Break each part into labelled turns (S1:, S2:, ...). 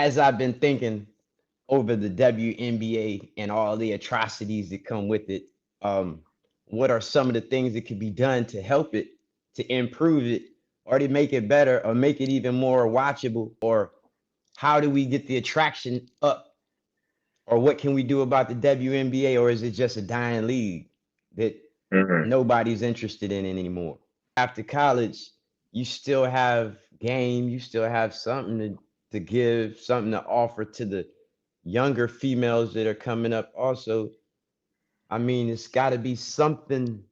S1: as I've been thinking over the WNBA and all the atrocities that come with it, um, what are some of the things that could be done to help it, to improve it, or to make it better, or make it even more watchable? Or how do we get the attraction up? Or what can we do about the WNBA? Or is it just a dying league that
S2: Hmm.
S1: nobody's interested in it anymore? After college, you still have game, you still have something to give, something to offer to the younger females that are coming up also. I mean, it's got to be something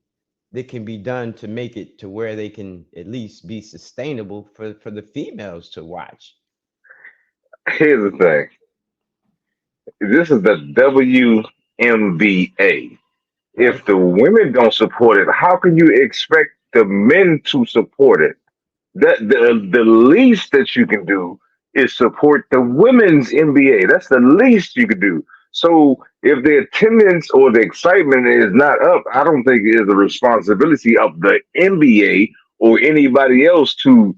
S1: that can be done to make it to where they can at least be sustainable for the females to watch.
S2: Here's the thing. This is the WNBA.
S1: Right.
S2: If the women don't support it, how can you expect the men to support it? The least that you can do is support the women's NBA. That's the least you could do. So if the attendance or the excitement is not up, I don't think it is the responsibility of the NBA or anybody else to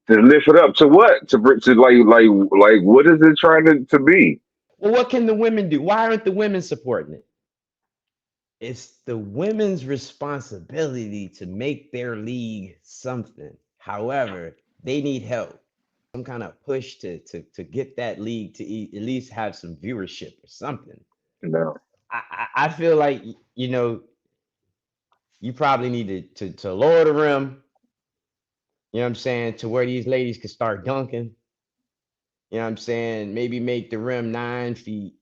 S2: lift it up. To what? To like what is it trying to be?
S1: Well, what can the women do? Why aren't the women supporting it? It's the women's responsibility to make their league something. However, they need help, some kind of push to get that league to at least have some viewership or something.
S2: No.
S1: I feel like you probably need to lower the rim. You know what I'm saying, to where these ladies can start dunking. You know what I'm saying? Maybe make the rim 9 feet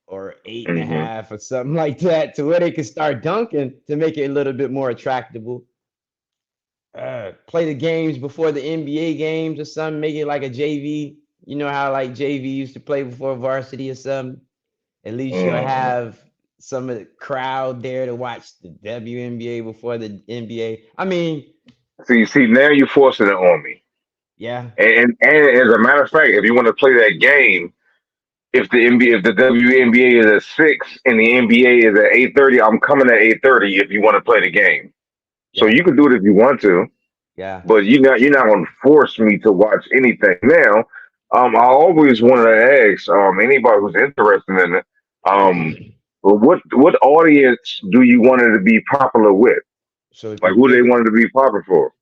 S1: or eight and a
S2: Hmm.
S1: half or something like that, to where they can start dunking to make it a little bit more attractable. Play the games before the NBA games or something. Make it like a JV. You know how like JV used to play before varsity or something. At least you'll
S2: Hmm.
S1: have some of the crowd there to watch the WNBA before the NBA. I mean,
S2: See, now you're forcing it on me.
S1: yeah,
S2: And as a matter of fact, if you want to play that game, if the WNBA is at 6 and the NBA is at 8:30, I'm coming at 8:30 if you want to play the game. So
S1: yeah,
S2: you can do it if you want to,
S1: yeah.
S2: but you're not gonna force me to watch anything. Now, I always wanted to ask anybody who's interested in it, um, well, what audience do you want it to be popular with?
S1: So if
S2: Like
S1: you
S2: who they
S1: think
S2: want it to be popular for?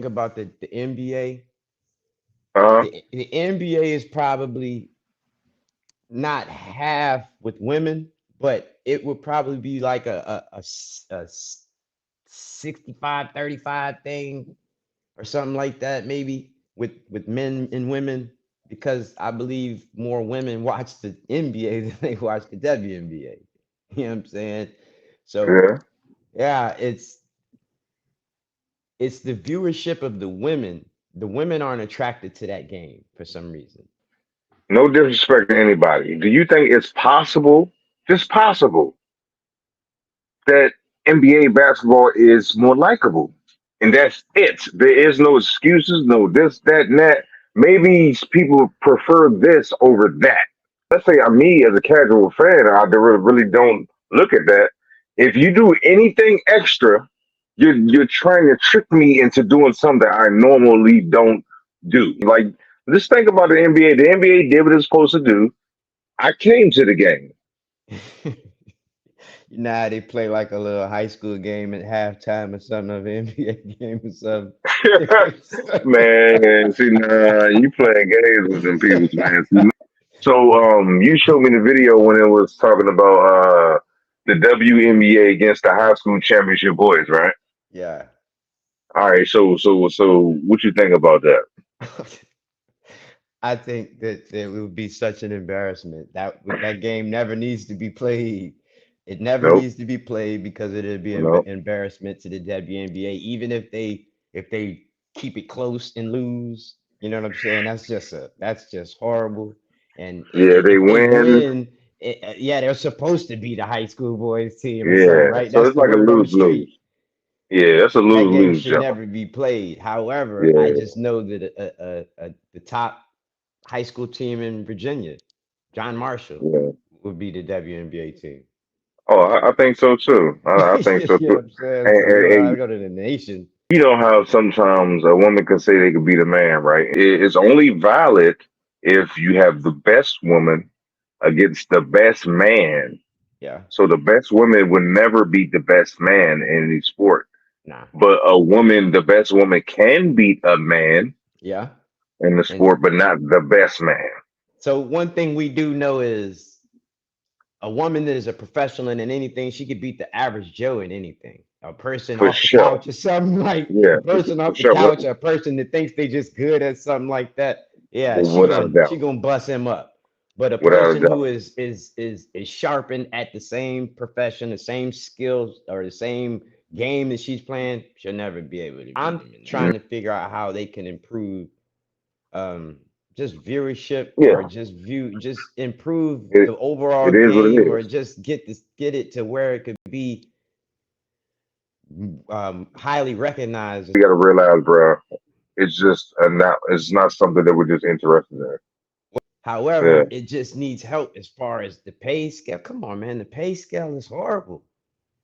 S1: about the NBA,
S2: Uh,
S1: the NBA is probably not half with women, but it would probably be like a 65-35 thing or something like that, maybe with men and women, because I believe more women watch the NBA than they watch the WNBA. You know what I'm saying? So
S2: yeah.
S1: yeah, it's the viewership of the women. The women aren't attracted to that game for some reason.
S2: No disrespect to anybody. Do you think it's possible, just possible, that NBA basketball is more likable? And that's it. There is no excuses, no this, that, and that. Maybe people prefer this over that. Let's say I'm me as a casual fan, I really don't look at that. If you do anything extra, you're trying to trick me into doing something I normally don't do. Like just think about the NBA. The NBA did what it's supposed to do. I came to the game.
S1: Nah, they play like a little high school game at halftime or something of an NBA game or something.
S2: Man, see, nah, you playing games with them people, man. So, you showed me the video when it was talking about the WNBA against the high school championship boys, right?
S1: Yeah.
S2: All right, so, what you think about that?
S1: I think that it would be such an embarrassment. That game never needs to be played. It never
S2: Nope,
S1: needs to be played because it'd be an
S2: nope.
S1: embarrassment to the WNBA, even if they keep it close and lose. You know what I'm saying? That's just horrible. And
S2: Yeah, they
S1: if they
S2: win.
S1: win, yeah, they're supposed to be the high school boys team or something,
S2: Yeah,
S1: right?
S2: so
S1: That's
S2: it's
S1: the
S2: like a
S1: word on the
S2: lose lose.
S1: street.
S2: Yeah, that's a
S1: That
S2: lose
S1: game
S2: lose,
S1: should
S2: John.
S1: never be played. However, I
S2: Yeah.
S1: just know that the top high school team in Virginia, John Marshall,
S2: Yeah.
S1: would be the WNBA team.
S2: Oh, I think so too. I think so
S1: You know
S2: too.
S1: what I'm saying?
S2: And,
S1: So we
S2: and,
S1: don't have to
S2: and
S1: go to the nation.
S2: you know how sometimes a woman can say they could be the man, right? It's only valid if you have the best woman against the best man.
S1: Yeah.
S2: So the best woman would never beat the best man in any sport.
S1: Nah.
S2: But the best woman can beat a man
S1: Yeah.
S2: in the
S1: And
S2: sport, but not the best man.
S1: so one thing we do know is a woman that is a professional in anything, she could beat the average Joe in anything. A person
S2: For
S1: off the
S2: sure.
S1: couch or something like
S2: Yeah,
S1: a person
S2: for
S1: off the
S2: sure.
S1: couch, a person that thinks they just good at something like that. Yeah,
S2: Without a
S1: she
S2: doubt.
S1: gonna bust him up. But a
S2: Without a
S1: person who
S2: doubt.
S1: is sharpened at the same profession, the same skills, or the same game that she's playing, she'll never be able to beat him in that.
S2: Mm,
S1: Trying to figure out how they can improve um just viewership or
S2: yeah,
S1: just improve
S2: it,
S1: the overall
S2: it is what it
S1: game or
S2: is.
S1: just get it to where it could be highly recognized.
S2: You got to realize, bro, it's not something that we're just interested in. Yeah.
S1: However, it just needs help as far as the pay scale. Come on, man, the pay scale is horrible.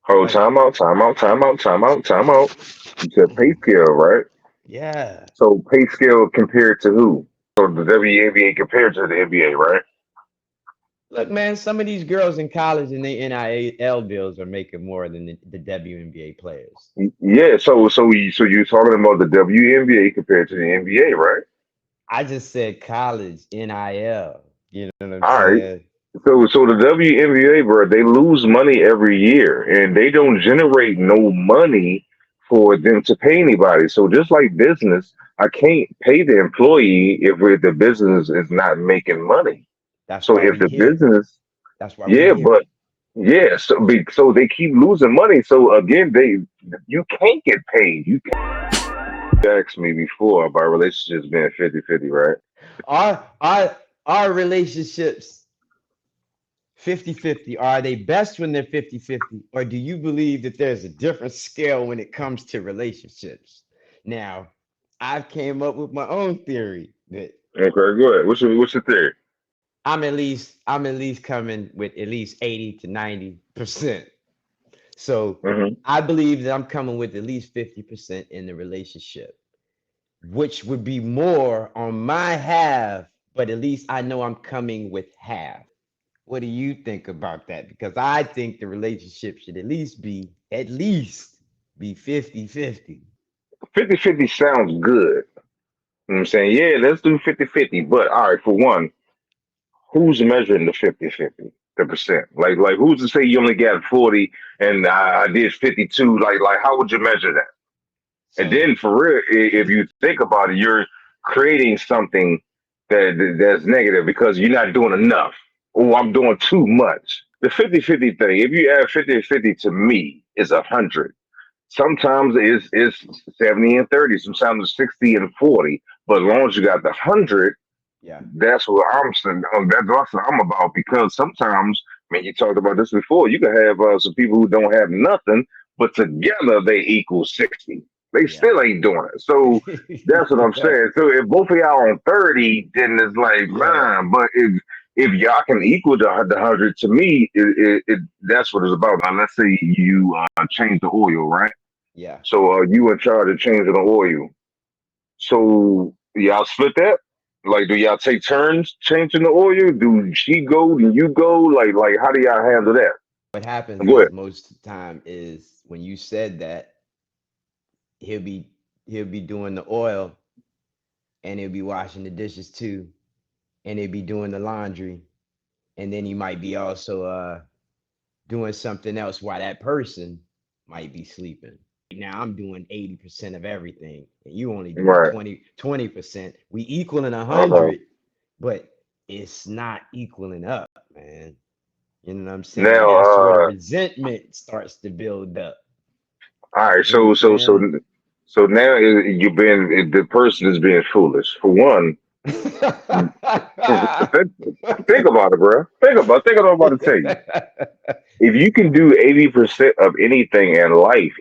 S2: Hold,
S1: Like,
S2: time out, time out, time out, time out, time out. You said pay scale, right?
S1: yeah.
S2: So pay scale compared to who? So the WNBA compared to the NBA, right?
S1: Look, man, some of these girls in college and the NIL bills are making more than the WNBA players.
S2: Yeah. So you're talking about the WNBA compared to the NBA, right?
S1: I just said college NIL. You know what I'm
S2: All right.
S1: saying?
S2: So the WNBA, bro, they lose money every year, and they don't generate no money for them to pay anybody. So just like business, I can't pay the employee if the business is not making money.
S1: That's
S2: So
S1: why
S2: if
S1: we
S2: the
S1: here.
S2: business,
S1: That's why we
S2: yeah,
S1: here.
S2: but yeah, so they keep losing money. So again, you can't get paid. You asked me before about relationships being 50-50, right?
S1: Our relationships 50-50. Are they best when they're 50-50? Or do you believe that there's a different scale when it comes to relationships? Now, I've came up with my own theory that
S2: Okay, go ahead. What's your theory?
S1: I'm at least coming with at least 80 to 90%. So
S2: Hmm.
S1: I believe that I'm coming with at least 50% in the relationship, which would be more on my half, but at least I know I'm coming with half. What do you think about that? Because I think the relationship should at least be 50-50.
S2: 50-50 sounds good. You know what I'm saying? Yeah, let's do 50-50. But all right, for one, who's measuring the 50-50? The percent. Like who's to say you only got 40 and I did 52? Like how would you measure that? And
S1: So
S2: then for real, if you think about it, you're creating something that's negative because you're not doing enough. Oh, I'm doing too much. The 50-50 thing, if you add 50-50 to me, is 100. Sometimes it's 70 and 30. Sometimes it's 60 and 40. But as long as you got the 100,
S1: yeah,
S2: that's what I'm saying. That's what I'm about because sometimes, I mean, you talked about this before. You can have some people who don't have nothing, but together they equal 60. They
S1: yeah.
S2: still ain't doing it. So that's what I'm
S1: Yeah,
S2: saying. So if both of y'all on 30, then it's like,
S1: yeah,
S2: man. But if y'all can equal the 100, to me, that's what it's about. Now, let's say you change the oil, right?
S1: yeah.
S2: So you in charge of changing the oil. So y'all split that? Like, do y'all take turns changing the oil? Do she go? Do you go? Like, how do y'all handle that?
S1: What happens
S2: Go
S1: is
S2: ahead.
S1: most of the time is when you said that he'll be he'll be doing the oil and he'll be washing the dishes too, and he'll be doing the laundry, and then he might be also doing something else while that person might be sleeping. Now I'm doing 80% of everything, and you only doing
S2: Right.
S1: 20%. We equaling a
S2: Okay.
S1: hundred, but it's not equaling up, man. You know what I'm saying?
S2: Now,
S1: That's where the resentment starts to build up.
S2: all right.
S1: You know what I'm saying?
S2: So now you've been the person is being foolish. For one, think, think about it, bro. Think about what I'm about to tell you. If you can do 80% of anything in life,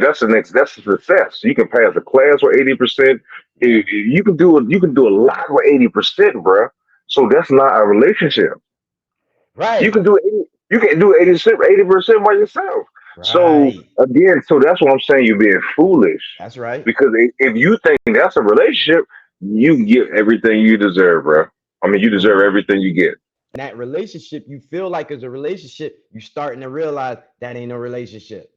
S2: that's the next that's a success. You can pass a class with 80%.
S1: Yeah,
S2: You can do a lot with 80%, bro. So that's not a relationship. You
S1: right,
S2: can do 80, you can do 80% by yourself. So
S1: right.
S2: again, so that's what I'm saying. You're being foolish
S1: That's right.
S2: because if you think that's a relationship, You get everything you deserve, bro. I mean, you deserve
S1: Boom.
S2: everything you get.
S1: That relationship you feel like is a relationship, you starting to realize that ain't a relationship.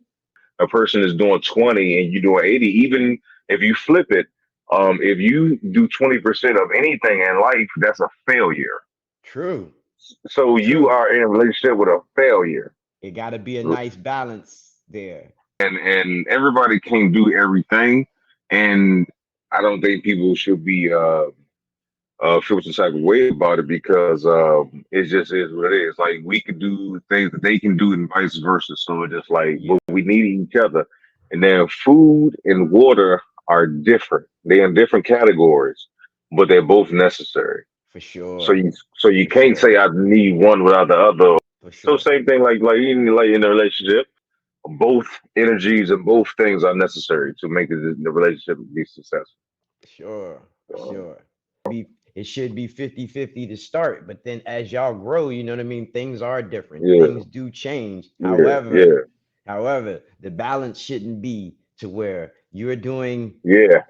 S2: A person is doing 20 and you doing 80, even if you flip it, if you do 20% of anything in life, that's a failure.
S1: True.
S2: So you
S1: True.
S2: are in a relationship with a failure.
S1: It got to be a nice balance there.
S2: And everybody can't do everything. And I don't think people should be feel some type of way about it because it just is what it is. Like we can do things that they can do and vice versa. So it's just like, but
S1: Yeah,
S2: we need each other. And then food and water are different. They're in different categories, but they're both necessary.
S1: for
S2: So
S1: sure.
S2: you
S1: For
S2: can't
S1: sure.
S2: say I need one without the other.
S1: For
S2: So
S1: sure.
S2: same thing like in a relationship, both energies and both things are necessary to make the relationship be successful.
S1: Sure.
S2: So,
S1: Sure. It should be 50-50 to start, but then as y'all grow, you know what I mean, things are different.
S2: yeah,
S1: Things do change.
S2: yeah, yeah,
S1: However, the balance shouldn't be to where you're doing
S2: yeah,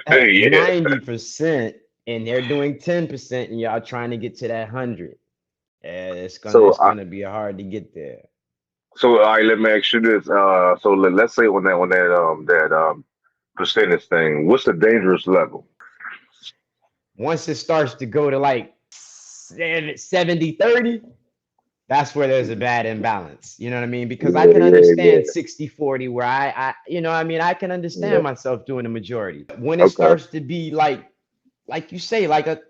S2: yeah.
S1: 90% and they're doing 10% and y'all trying to get to that 100.
S2: So
S1: It's gonna be hard to get there.
S2: so all right, let me ask you this. So let's say on that percentage thing, what's the dangerous level?
S1: Once it starts to go to like 70-30, that's where there's a bad imbalance. You know what I mean? Because I
S2: Yeah,
S1: can
S2: yeah,
S1: understand
S2: yeah,
S1: 60-40 where you know, I mean, I can understand
S2: yeah.
S1: myself doing the majority. When it
S2: Okay.
S1: starts to be like you say,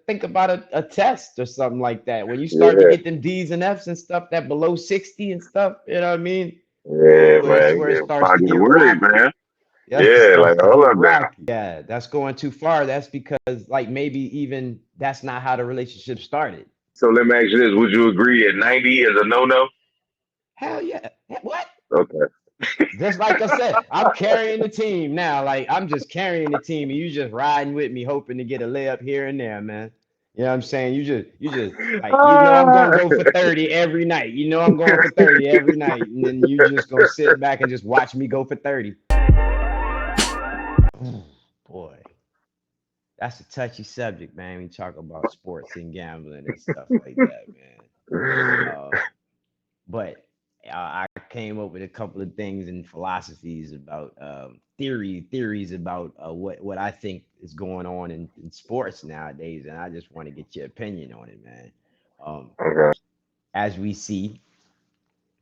S1: think about a test or something like that. When you start to
S2: Yeah,
S1: get them D's and F's and stuff that below 60 and stuff, you know what I mean?
S2: yeah,
S1: Ooh, that's
S2: man.
S1: where it
S2: Yeah,
S1: starts to
S2: I get
S1: get
S2: worried,
S1: rocky.
S2: man.
S1: Yeah, it
S2: Yeah,
S1: starts
S2: like
S1: to
S2: hold
S1: get
S2: up now.
S1: rocky. Yeah, that's going too far. That's because like maybe even that's not how the relationship started.
S2: So let me ask you this: would you agree at 90 is a no-no?
S1: Hell yeah. What?
S2: Okay.
S1: Just like I said, I'm carrying the team now. Like I'm just carrying the team, and you just riding with me, hoping to get a layup here and there, man. You know what I'm saying? You just like I'm gonna
S2: Ah.
S1: go for 30 every night. You know I'm going for 30 every night, and then you just gonna sit back and just watch me go for 30. Boy, that's a touchy subject, man. We talk about sports and gambling and stuff like that, man. Um, but I came up with a couple of things and philosophies about theories about what I think is going on in sports nowadays, and I just want to get your opinion on it, man. Um,
S2: Okay.
S1: as we see,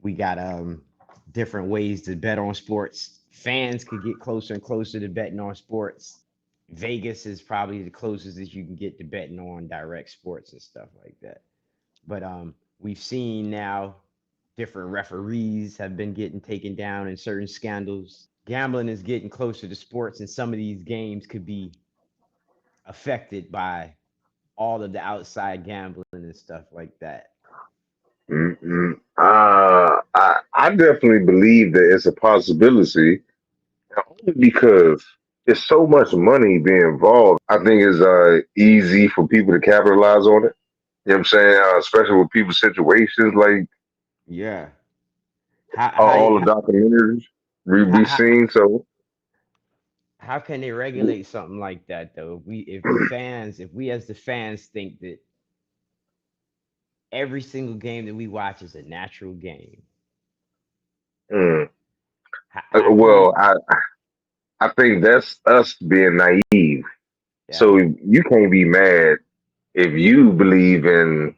S1: we got different ways to bet on sports. Fans could get closer and closer to betting on sports. Vegas is probably the closest that you can get to betting on direct sports and stuff like that. But we've seen now different referees have been getting taken down in certain scandals. Gambling is getting closer to sports, and some of these games could be affected by all of the outside gambling and stuff like that.
S2: Mm-mm. I definitely believe that it's a possibility, only because there's so much money being involved. I think it's easy for people to capitalize on it. You know what I'm saying? Especially with people's situations, like
S1: Yeah. How
S2: all the documentaries we
S1: how
S2: be
S1: how,
S2: seen. So
S1: how can they regulate something like that though? If we as the fans think that every single game that we watch is a natural game,
S2: mm,
S1: how can
S2: well,
S1: we?
S2: I think that's us being naive.
S1: Yeah.
S2: So you can't be mad if you believe in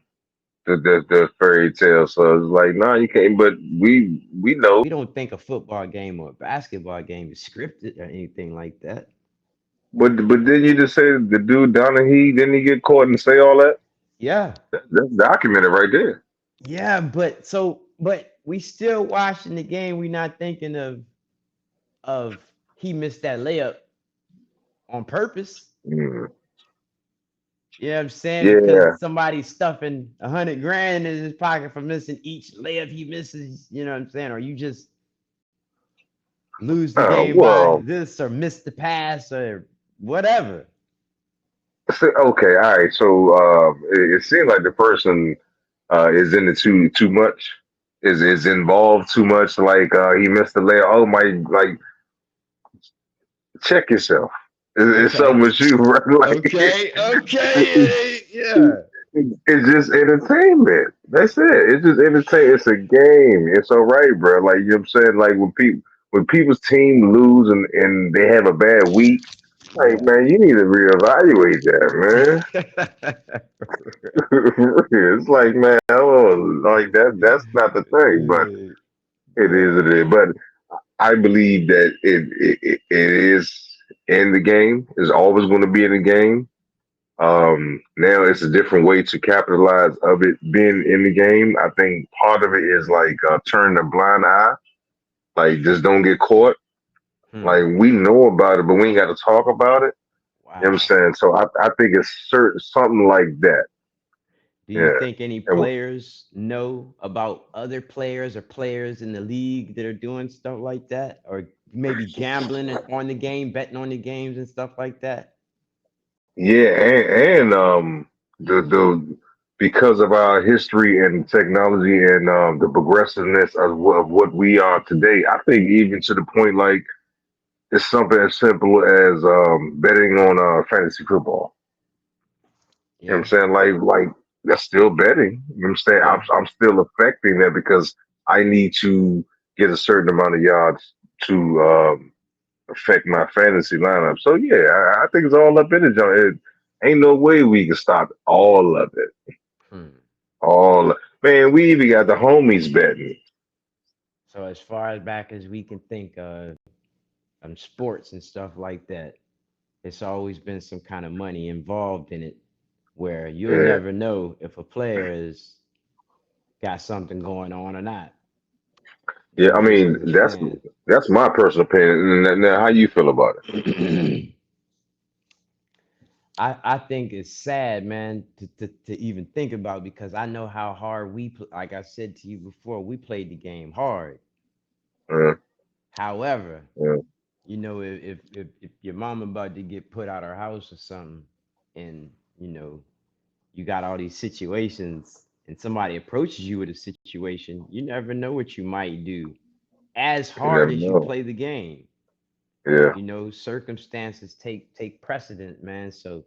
S2: the fairy tale. So it's like, no, you can't. But we know.
S1: We don't think a football game or a basketball game is scripted or anything like that.
S2: But didn't you just say the dude Donahue didn't he get caught and say all that?
S1: Yeah.
S2: That's documented right there.
S1: Yeah, but we still watching the game. We not thinking of he missed that layup on purpose.
S2: Mm.
S1: You know what I'm saying?
S2: Yeah.
S1: Because somebody's stuffing 100 grand in his pocket for missing each layup he misses. You know what I'm saying? Or you just lose the game by
S2: Well,
S1: this or miss the pass or whatever.
S2: okay, all right. So it seems like the person is in the too much. Is involved too much. Like he missed the layup. Oh my! Like check yourself. It's something
S1: Okay.
S2: with you, right? Like
S1: Okay. Okay. Yeah.
S2: it's just entertainment. That's it. It's just entertainment. It's a game. It's all right, bro. Like you know what I'm saying. Like when people's team lose and they have a bad week, like
S1: Yeah.
S2: man, you need to reevaluate that, man. It's like man, oh, like that. That's not the thing, but it is.
S1: Bruh.
S2: It is. But I believe that it is in the game. Is always going to be in the game. Now it's a different way to capitalize of it being in the game. I think part of it is like turn a blind eye, like just don't get caught.
S1: Hmm.
S2: Like we know about it, but we ain't got to talk about it. You know what I'm
S1: Wow.
S2: saying? So I think it's certain something like that.
S1: Do you
S2: Yeah.
S1: think any
S2: And
S1: players know about other players or players in the league that are doing stuff like that? Or maybe gambling on the game, betting on the games and stuff like that?
S2: yeah, and the because of our history and technology and the progressiveness of what we are today, I think even to the point like it's something as simple as betting on fantasy football. You know
S1: Yeah.
S2: what I'm saying? Like that's still betting. You know what I'm saying?
S1: Yeah.
S2: I'm still affecting that because I need to get a certain amount of yards to affect my fantasy lineup. So yeah, I think it's all up in it, John. It ain't no way we can stop all of it.
S1: Hmm.
S2: All man, we even got the homies betting.
S1: So as far as back as we can think, sports and stuff like that, it's always been some kind of money involved in it, where you'll
S2: Yeah,
S1: never know if a player is got something going on or not.
S2: yeah.
S1: You
S2: I
S1: just
S2: mean,
S1: understand.
S2: that's my personal opinion. Now, how you feel about it?
S1: I think it's sad, man, to even think about because I know how hard like I said to you before, we played the game hard.
S2: Uh,
S1: However,
S2: uh,
S1: if your mom about to get put out her house or something, and you got all these situations, and somebody approaches you with a situation, you never know what you might do. As
S2: you
S1: hard
S2: never
S1: as you
S2: know.
S1: play the game,
S2: Yeah,
S1: circumstances take precedent, man. So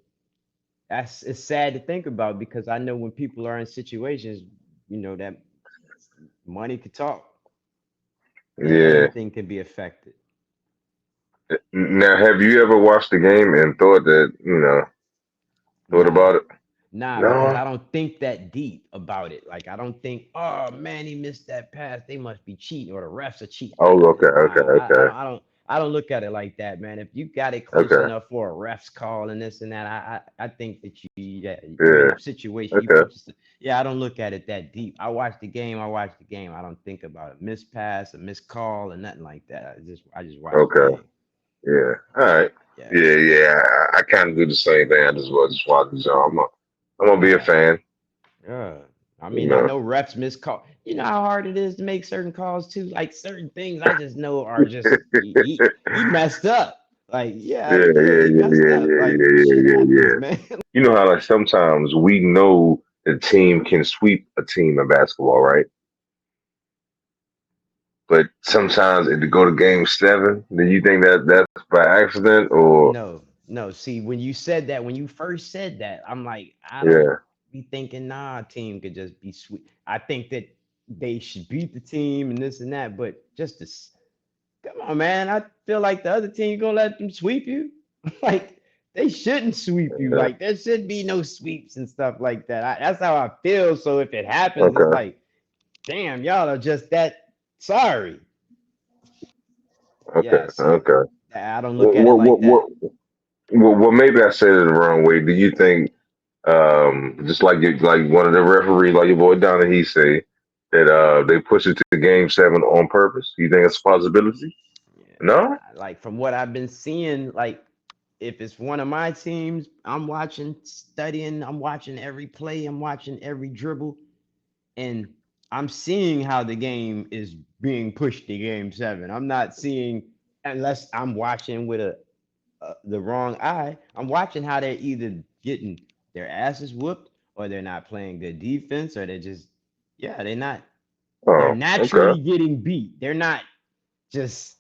S1: it's sad to think about because I know when people are in situations, that money could talk and
S2: yeah.
S1: anything can be affected.
S2: Now, have you ever watched the game and thought that thought
S1: Nah,
S2: about it?
S1: nah, because
S2: No.
S1: I don't think that deep about it. Like I don't think, oh man, he missed that pass. They must be cheating, or the refs are cheating.
S2: Oh, okay, okay,
S1: Nah,
S2: okay,
S1: I don't look at it like that, man. If you got it close
S2: okay.
S1: enough for a refs call and this and that, I think that you're in
S2: Yeah,
S1: a situation. You
S2: okay,
S1: put yourself. Yeah, I don't look at it that deep. I watch the game. I watch the game. I don't think about a missed pass, a missed call, or nothing like that. I just watch the
S2: okay.
S1: game.
S2: Yeah. All right.
S1: Yeah,
S2: Yeah, yeah. I kind of do the same thing. I just watch the show. I'm gonna be a
S1: yeah.
S2: fan.
S1: Yeah. I
S2: You
S1: mean, I
S2: know.
S1: know refs miss call. You know how hard it is to make certain calls too. Like certain things, I just know are just he messed up. Like
S2: Yeah,
S1: yeah,
S2: yeah,
S1: he
S2: yeah,
S1: messed
S2: yeah,
S1: up.
S2: yeah,
S1: Like
S2: yeah, yeah,
S1: shit
S2: yeah,
S1: happens,
S2: yeah.
S1: man.
S2: You know how like sometimes we know the team can sweep a team in basketball, right? But sometimes if they go to game 7, do you think that that's by accident or
S1: No, no. See, when you said that, when you first said that, I'm like, I don't
S2: yeah?
S1: be thinking, nah, a team could just be sweet. I think that they should beat the team and this and that, but just to come on, man. I feel like the other team gonna let them sweep you. Like they shouldn't sweep you.
S2: Yeah.
S1: Like there should be no sweeps and stuff like that. That's how I feel. So if it happens, it's
S2: Okay.
S1: like, damn, y'all are just that sorry.
S2: Okay.
S1: Yeah. So
S2: Okay.
S1: I don't look
S2: What
S1: at it
S2: what
S1: like
S2: what what?
S1: that.
S2: Well, maybe I said it the wrong way. Do you think just like like one of the referees, like your boy Donnie, he say that they push it to game 7 on purpose? You think it's a possibility?
S1: Yeah.
S2: No.
S1: Like from what I've been seeing, like if it's one of my teams, I'm watching, studying, I'm watching every play, I'm watching every dribble. And I'm seeing how the game is being pushed to game 7. I'm not seeing unless I'm watching with the wrong eye. I'm watching how they're either getting their asses whooped or they're not playing good defense or they're just they're not they're
S2: Oh, okay.
S1: naturally getting beat. They're not just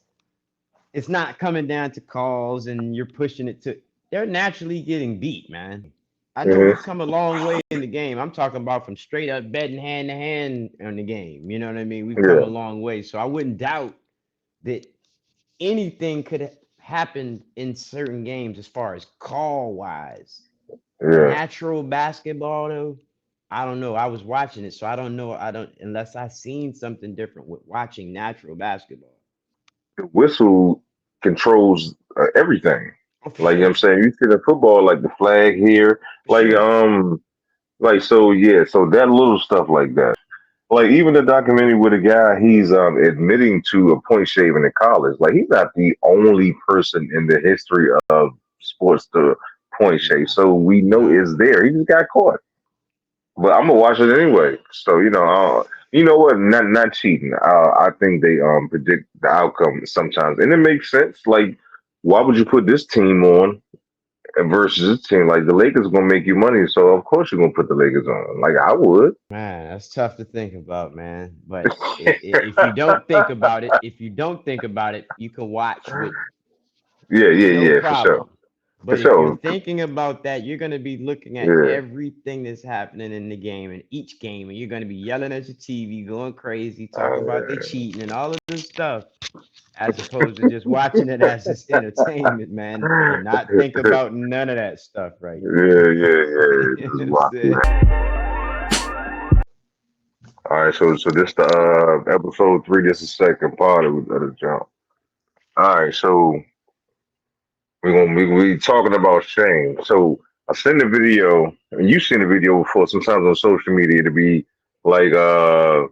S1: it's not coming down to calls and you're pushing it to. They're naturally getting beat, man. I know we've
S2: Hmm.
S1: come a long way in the game. I'm talking about from straight up betting hand to hand on the game. You know what I mean? We've come a
S2: Yeah,
S1: long way. So I wouldn't doubt that anything could happen in certain games as far as call wise.
S2: yeah.
S1: Natural basketball though, I don't know. I was watching it, so I don't know. I don't unless I seen something different with watching natural basketball.
S2: The whistle controls everything.
S1: Oh, for
S2: Like you know what I'm
S1: sure,
S2: saying, you see the football, like the flag here,
S1: for
S2: like
S1: sure.
S2: like so yeah, so that little stuff like that. Like even the documentary with a guy, he's admitting to a point shaving in college. Like he's not the only person in the history of sports to point shave.
S1: Nah,
S2: So we know
S1: nah.
S2: it's there. He just got caught. But I'm gonna watch it anyway. So you know what? Not cheating. I think they predict the outcome sometimes, and it makes sense. Like, why would you put this team on versus this team? Like the Lakers are gonna make you money, so of course you're gonna put the Lakers on. Like I would.
S1: Man, that's tough to think about, man. But if you don't think about it, you can watch with
S2: Yeah, yeah,
S1: no
S2: yeah, for sure,
S1: problem.
S2: for
S1: But if you're
S2: sure.
S1: thinking about that, you're going to be looking at
S2: Yeah.
S1: everything that's happening in the game, in each game, and you're going to be yelling at your TV, going crazy, talking about they
S2: Uh,
S1: cheating and all of this stuff, as opposed to just watching it as just entertainment, man, and not think
S2: yeah,
S1: about none of that stuff right there.
S2: yeah, yeah.
S1: You know
S2: Just
S1: what I'm
S2: watching
S1: saying?
S2: that. All right, so this the episode 3. This is the second part of the jump. All right, so we talking about shame. So I seen the video, and you seen the video before. Sometimes on social media, to be like a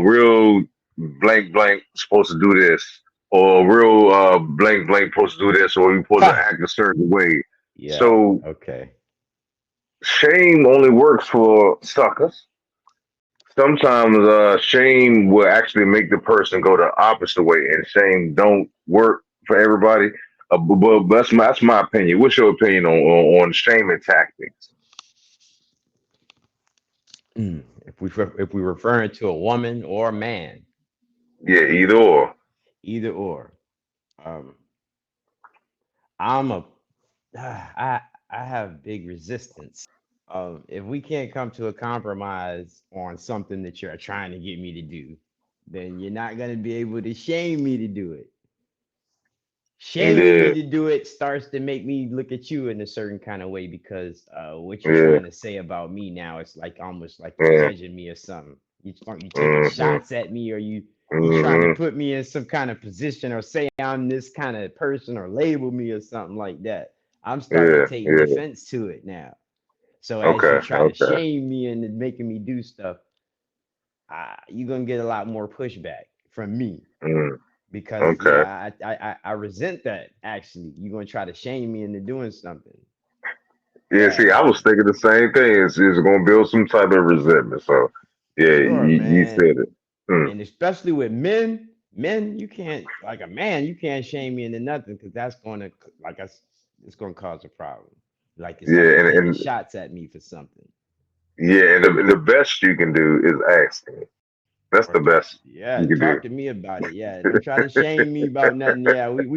S2: real blank blank supposed to do this, or a real blank blank supposed to do this, or you supposed to
S1: Ha!
S2: act a certain way.
S1: Yeah.
S2: So
S1: Okay.
S2: shame only works for suckers. Sometimes shame will actually make the person go the opposite way, and shame don't work for everybody. But that's my opinion. What's your opinion on shaming tactics?
S1: If we referring to a woman or a man,
S2: Yeah, either or.
S1: either or. Um, I'm a I have big resistance. If we can't come to a compromise on something that you're trying to get me to do, then you're not gonna be able to shame me to do it. Shaming me
S2: Yeah,
S1: to do it starts to make me look at you in a certain kind of way because what you
S2: yeah,
S1: trying to say about me now, it's like almost like you
S2: yeah.
S1: judging me or something. You taking
S2: Mm-hmm,
S1: shots at me, or you trying to
S2: mm-hmm.
S1: put me in some kind of position or say I'm this kind of person or label me or something like that. I'm starting to
S2: Yeah,
S1: take
S2: yeah.
S1: defense to it now. So as you
S2: Okay,
S1: try to
S2: okay.
S1: shame me into making me do stuff, you're gonna get a lot more pushback from me
S2: Mm,
S1: because
S2: okay.
S1: I resent that. Actually, you're gonna try to shame me into doing something.
S2: Yeah,
S1: Yeah,
S2: see, I was thinking the same thing. It's gonna build some type of resentment. So, yeah,
S1: sure,
S2: you
S1: man.
S2: said it. Mm,
S1: And especially with men, you can't like a man, you can't shame me into nothing because that's gonna like us, it's gonna cause a problem. It's like
S2: yeah,
S1: you
S2: and,
S1: taking
S2: and
S1: shots at me for something.
S2: yeah, and the best you can do is ask me. That's
S1: Or
S2: the best
S1: yeah,
S2: you can do.
S1: talk to me about it. Yeah, don't try to shame me about nothing. Yeah, we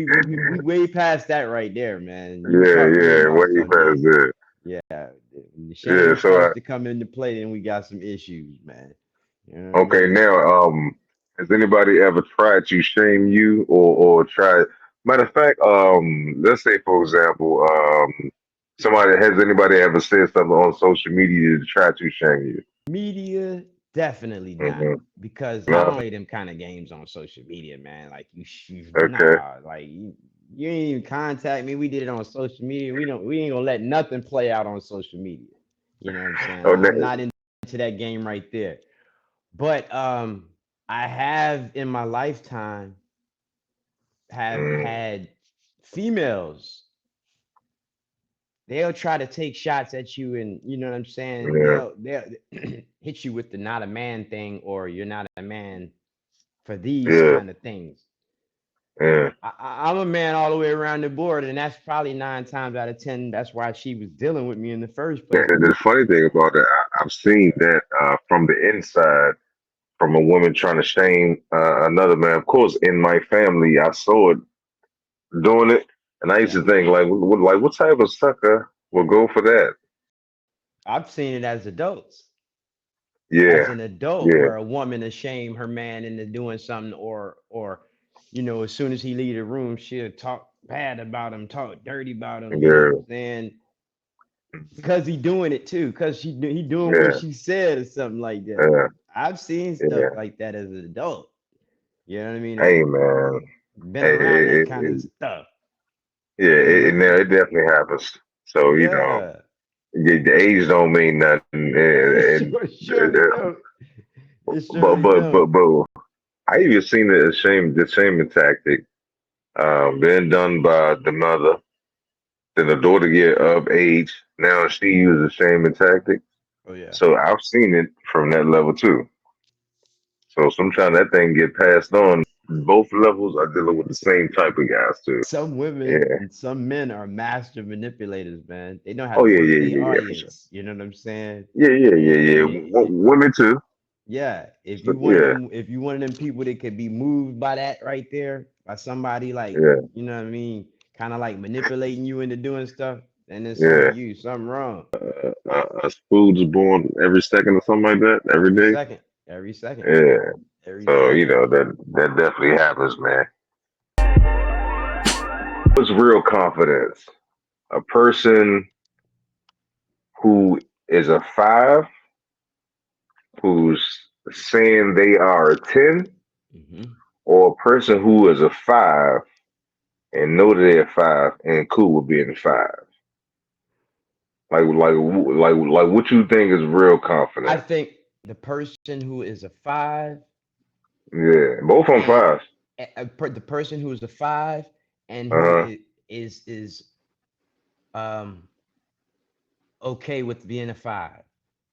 S1: way past that right there, man. You can
S2: Yeah,
S1: talk to me
S2: yeah,
S1: about
S2: way
S1: something.
S2: past it.
S1: Yeah, when the
S2: Yeah,
S1: shame
S2: so
S1: starts to come into play, then we got some issues, man. You know what I
S2: okay,
S1: mean?
S2: now has anybody ever tried to shame you or try matter of fact, let's say for example, somebody has anybody ever said something on social media to try to shame you?
S1: Media, definitely not.
S2: Hmm.
S1: Because I
S2: No?
S1: don't play them kind of games on social media, man. Like
S2: Okay.
S1: nah, like you ain't even contact me. We did it on social media. We ain't gonna let nothing play out on social media. You know what I'm saying?
S2: Oh,
S1: I'm not into that game right there. But I have in my lifetime have
S2: mm,
S1: had females, they'll try to take shots at you, and you know what I'm saying,
S2: yeah,
S1: they'll hit you with the not a man thing, or you're not a man for these
S2: yeah,
S1: kind of things.
S2: yeah.
S1: I'm a man all the way around the board, and that's probably 9 times out of 10 that's why she was dealing with me in the first place.
S2: And the funny thing about that, I've seen that from the inside, from a woman trying to shame another man. Of course, in my family, I saw it doing it. And I used
S1: Yeah.
S2: to think like, what type of sucker will go for that?
S1: I've seen it as adults. As
S2: Yeah,
S1: an adult,
S2: yeah,
S1: where a woman will shame her man into doing something, or as soon as he leave the room, she'll talk bad about him, talk dirty about him. You know what I'm
S2: yeah,
S1: saying? Because he doing it too. Because he doing what
S2: yeah,
S1: she said or something like that.
S2: yeah,
S1: I've seen stuff
S2: yeah.
S1: like that as an adult. You know what I mean?
S2: Hey
S1: And
S2: man,
S1: been
S2: hey,
S1: around that kind of stuff.
S2: yeah,
S1: You know what I
S2: no, it
S1: mean?
S2: definitely happens. So
S1: Yeah.
S2: the age don't mean nothing,
S1: It
S2: and,
S1: surely don't. It
S2: but
S1: surely don't.
S2: I even seen the shaming tactic being done by the mother. Then the daughter get of age. Now she uses the shaming tactic.
S1: Oh yeah.
S2: So I've seen it from that level too. So sometimes that thing get passed on. Both levels are dealing with the same type of guys too.
S1: Some women
S2: Yeah.
S1: and some men are master manipulators, man. They know how
S2: Oh
S1: to
S2: yeah,
S1: work
S2: yeah,
S1: their
S2: yeah, yeah, for sure.
S1: audience. You know what I'm saying?
S2: Yeah, yeah, yeah,
S1: And
S2: yeah. Women too.
S1: yeah, if
S2: So,
S1: you one of
S2: yeah,
S1: them, if you one of them people that could be moved by that right there, by somebody like,
S2: yeah,
S1: you know what I mean, kind of like manipulating you into doing stuff, then it's on
S2: yeah.
S1: you. Something wrong.
S2: Us foods born every second or something like that, every
S1: Every
S2: day.
S1: second, every second,
S2: Yeah.
S1: every
S2: So
S1: second.
S2: that definitely happens, man. What's real confidence? A person who is a five, who's saying they are a 10,
S1: Hmm.
S2: or a person who is a five and know that they're five and cool with being a five. Like, what you think is real
S1: I
S2: confident?
S1: think the person who is a five
S2: Yeah, both on
S1: and
S2: fives.
S1: the person who is a five and
S2: Uh
S1: who
S2: huh.
S1: is um okay with being a five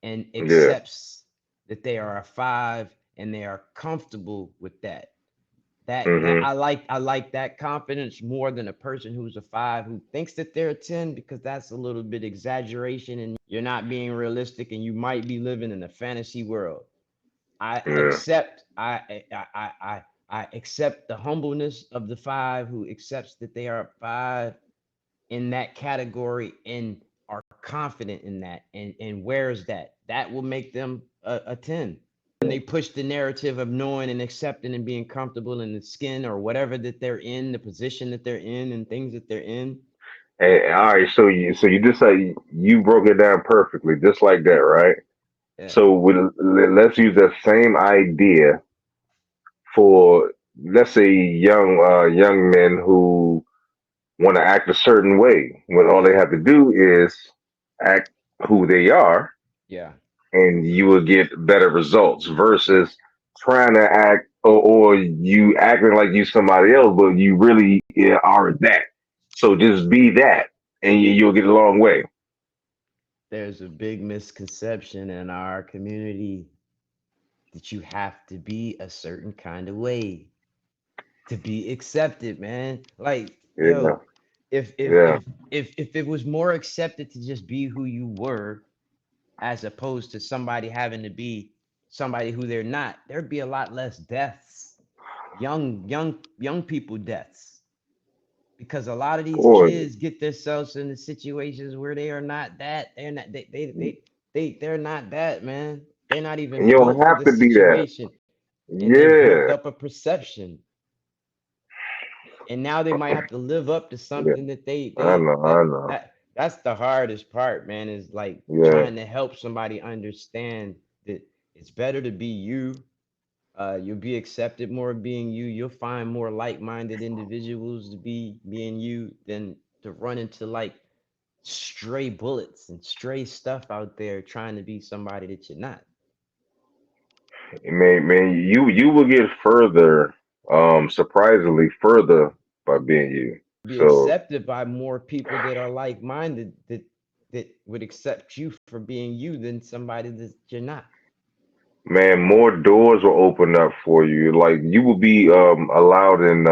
S1: and
S2: Yeah.
S1: accepts that they are a five and they are comfortable with that. That
S2: Mhm.
S1: I like that confidence more than a person who's a five who thinks that they're a 10, because that's a little bit exaggeration and you're not being realistic and you might be living in a fantasy world. I
S2: Yeah.
S1: accept I accept the humbleness of the five who accepts that they are a five in that category and are confident in that and wears that will make them a 10. And they push the narrative of knowing and accepting and being comfortable in the skin or whatever that they're in, the position that they're in and things that they're in.
S2: Hey, all right. So you just like you broke it down perfectly, just like that, right?
S1: Yeah.
S2: So let's use that same idea for, let's say, young men who want to act a certain way when all they
S1: Yeah.
S2: have to do is act who they are,
S1: Yeah.
S2: and you will get better results versus trying to act, or you acting like you somebody else but you really, yeah, are that. So just be that and you'll get a long way.
S1: There's a big misconception in our community that you have to be a certain kind of way to be accepted, man. Like,
S2: Yeah,
S1: yo, if if
S2: yeah.
S1: if if it was more accepted to just be who you were as opposed to somebody having to be somebody who they're not, there'd be a lot less deaths, young people deaths, because a lot of these
S2: Boy,
S1: kids get themselves into situations where they are not that. They're not they're not that, man. They're not even
S2: you don't
S1: built for
S2: have
S1: the
S2: to be that.
S1: situation, and they built
S2: Yeah,
S1: up a perception, and now they might have to live up to
S2: yeah.
S1: something that
S2: I know, I know.
S1: that's the hardest part, man, is like
S2: Yeah.
S1: trying to help somebody understand that it's better to be you. You'll be accepted more being you. You'll find more like-minded individuals to be being you than to run into like stray bullets and stray stuff out there trying to be somebody that you're not.
S2: Man, you will get further, surprisingly further by being you.
S1: Be
S2: So,
S1: accepted by more people that are like-minded, that would accept you for being you than somebody that you're not.
S2: man, more doors will open up for you. Like you will be allowed in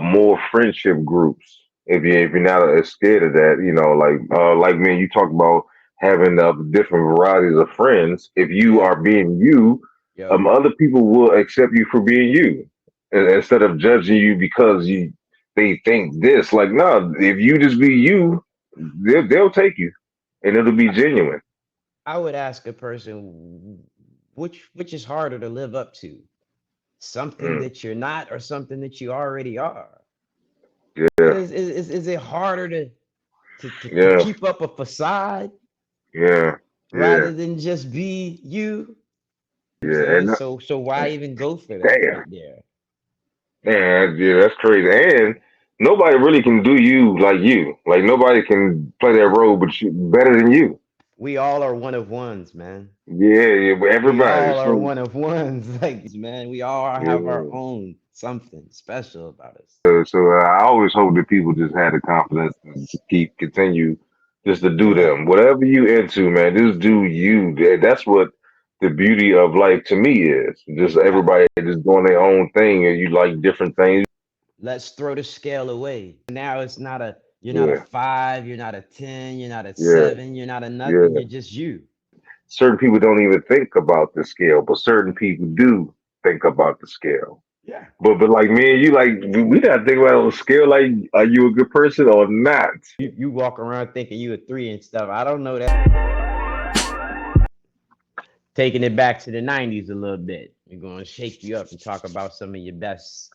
S2: more friendship groups if you're not as scared of that. Like me, you talk about having different varieties of friends. If you
S1: Yeah.
S2: are being you,
S1: Yo.
S2: other people will accept you for being you, instead of judging you because they think this. Like, no, if you just be you, they'll take you, and it'll be genuine.
S1: I would ask a person, which is harder to live up to, something
S2: Mm,
S1: that you're not or something that you already are.
S2: yeah,
S1: Is it harder to
S2: yeah,
S1: keep up a facade
S2: yeah, yeah,
S1: rather than just be you? I'm
S2: yeah.
S1: saying
S2: And
S1: so why even go for that
S2: damn,
S1: right there?
S2: man, yeah, that's crazy. And nobody really can do you like you. Like nobody can play that role, but better than you.
S1: We all are one of ones, man.
S2: Yeah, yeah, but
S1: We
S2: everybody.
S1: all are
S2: So
S1: one of ones. Like, man, we all have our
S2: yeah.
S1: own something special about us.
S2: So I always hope that people just have the confidence to just keep continue just to do
S1: Yeah.
S2: them. Whatever you into, man, just do you. That's what the beauty of life to me is. Just
S1: I,
S2: everybody just doing their own thing, and you like different things.
S1: let's throw the scale away. Now it's not a you're not a
S2: Yeah,
S1: 5, you're not a 10, you're not a
S2: yeah,
S1: 7, you're not a nothing,
S2: yeah.
S1: you're just you.
S2: Certain people don't even think about the scale, but certain people do think about the scale.
S1: Yeah.
S2: But like me and you, like we gotta think about it on a scale. Like, are you a good person or not?
S1: You walk around thinking you a 3 and stuff. I don't know that. Taking it back to the 90s a little bit. We're going to shake you up and talk about some of your best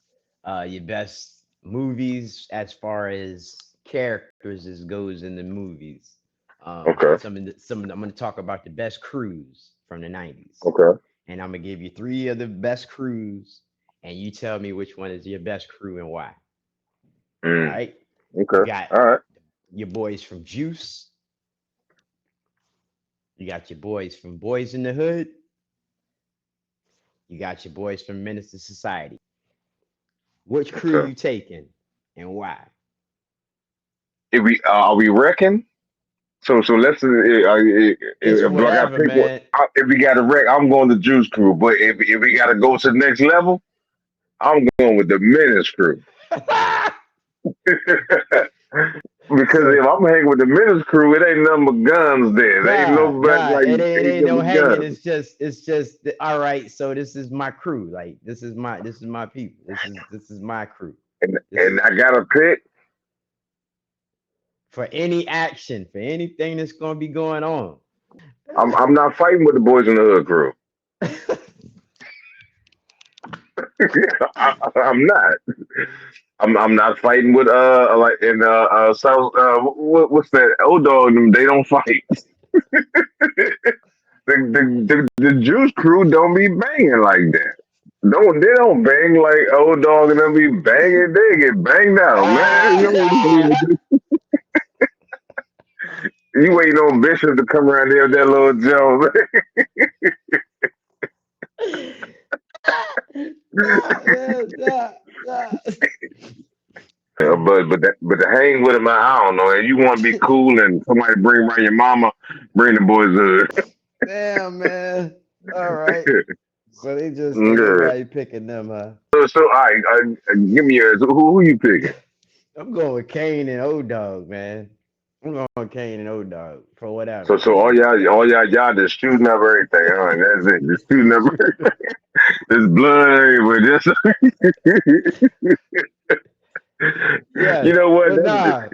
S1: movies as far as characters as goes in the movies.
S2: Okay,
S1: I'm going to talk about the best crews from the 90s.
S2: okay.
S1: And I'm going to give you 3 of the best crews and you tell me which one is your best crew and why. All
S2: Mm,
S1: right? You
S2: okay.
S1: got
S2: All right.
S1: your boys from Juice, you got your boys from Boys in the Hood, you got your boys from Minister Society. Which crew
S2: Okay.
S1: you taking and why?
S2: If we are we reckon? So let's
S1: It's
S2: do I got to
S1: whatever,
S2: pick one?
S1: man.
S2: If we got to wreck, I'm going to Juice Crew. But if we got to go to the next level, I'm going with the Menace Crew. Because
S1: So
S2: if I'm hanging with the Menace Crew, it ain't nothing but guns. There ain't nobody like
S1: it
S2: ain't
S1: ain't no
S2: nothing but
S1: hanging.
S2: guns.
S1: It's just all right. So this is my crew. Like this is my people. This is my crew. This
S2: And
S1: is
S2: I got to pick.
S1: for any action, for anything that's gonna be going on.
S2: I'm not fighting with the Boys in the Hood crew. I'm not. I'm not fighting with like in South what's that old dog? They don't fight. The Juice Crew don't be banging like that. Don't they don't bang like old dog and them be banging. They get banged out, man. You waiting on Bishop to come around there with that little Joe.
S1: Nah, man, nah.
S2: But to hang with him, I don't know. You want to be cool and somebody bring around your mama, bring the boys.
S1: Damn, man. All right. So they just ain't
S2: Yeah.
S1: nobody picking them, huh?
S2: So all right, give me yours. Who you picking?
S1: I'm going with Kane and O Dog, man. I'm going with Kane and O Dog for
S2: So
S1: whatever,
S2: so
S1: man.
S2: y'all just shooting up everything, huh? That's it. Just shooting up. There's blood everywhere. Just you
S1: Yes,
S2: know what?
S1: but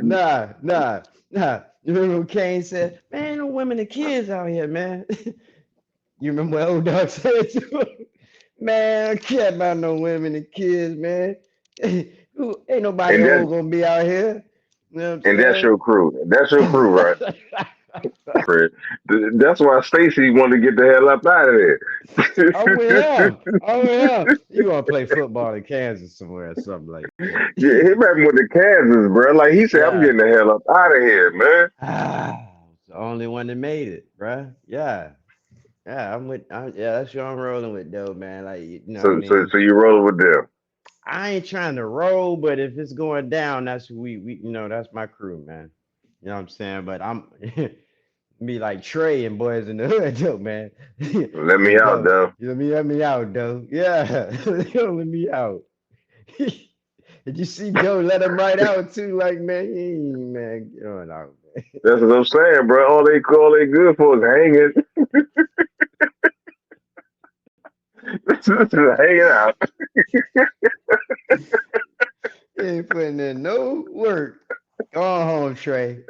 S1: nah. You remember when Kane said, "Man, no women and kids out here, man." You remember what O Dog said to him? Man, I care about no women and kids, man. Who ain't nobody
S2: And
S1: old gonna be out here. You know what
S2: that's
S1: I'm
S2: your crew. That's your crew, right?
S1: saying?
S2: Fred. That's why Stacy wanted to get the hell up out of
S1: I'm with
S2: there.
S1: him. I'm with him. You want to play football in Kansas somewhere or something like that.
S2: Yeah, he met me with the Kansas, bro. Like he said, I'm
S1: Yeah.
S2: getting the hell up out of here, man.
S1: It's the only one that made it, bruh. Yeah. Yeah, yeah, that's who I'm rolling with, though, man. Like, you know what I
S2: So
S1: mean?
S2: so you rolling with them.
S1: I ain't trying to roll, but if it's going down, that's who that's my crew, man. You know what I'm saying? But I'm be like Trey and Boys in the Hood, though, man.
S2: Let me
S1: Like,
S2: out,
S1: though,
S2: though.
S1: let me out, though. Yeah, let me out. Did you see Joe let him right out too? Like, man, he ain't, man, going out,
S2: That's what I'm saying, bro. All they good for is hanging. Hanging out.
S1: ain't putting in no work. Go on home, Trey.